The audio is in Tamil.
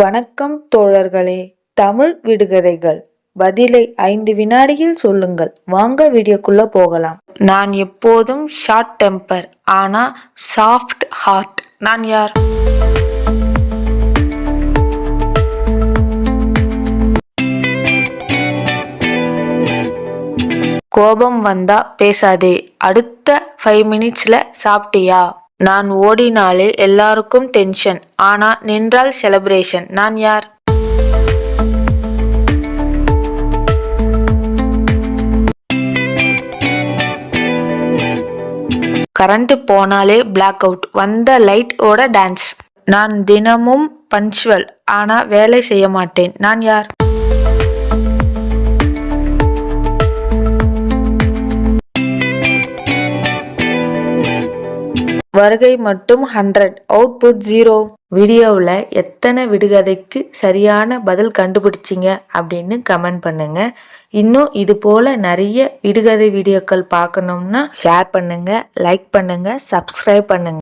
வணக்கம் தோழர்களே. தமிழ் விடுகதைகள். பதிலை 5 வினாடியில் சொல்லுங்கள். வாங்க வீடியோக்குள்ள போகலாம். நான் எப்போதும் ஷார்ட் டெம்பர், ஆனா சாஃப்ட் ஹார்ட். நான் யார்? கோபம் வந்தா பேசாதே. அடுத்த 5 மினிட்ஸ்ல சாப்பிட்டியா? நான் ஓடினாலே எல்லாருக்கும் டென்ஷன், ஆனா நின்றால் செலிப்ரேஷன். நான் யார்? கரண்ட் போனாலே பிளாக் அவுட், வந்த லைட் ஓட டான்ஸ். நான் தினமும் பன்ச்சுவல், ஆனா வேலை செய்ய மாட்டேன். நான் யார்? வருகை மட்டும் 100, அவுட்புட் 0. வீடியோவில் எத்தனை விடுகதைக்கு சரியான பதில் கண்டுபிடிச்சிங்க அப்படின்னு கமெண்ட் பண்ணுங்க. இன்னும் இது போல நிறைய விடுகதை வீடியோக்கள் பார்க்கணும்னா ஷேர் பண்ணுங்க, லைக் பண்ணுங்க, சப்ஸ்கிரைப் பண்ணுங்க.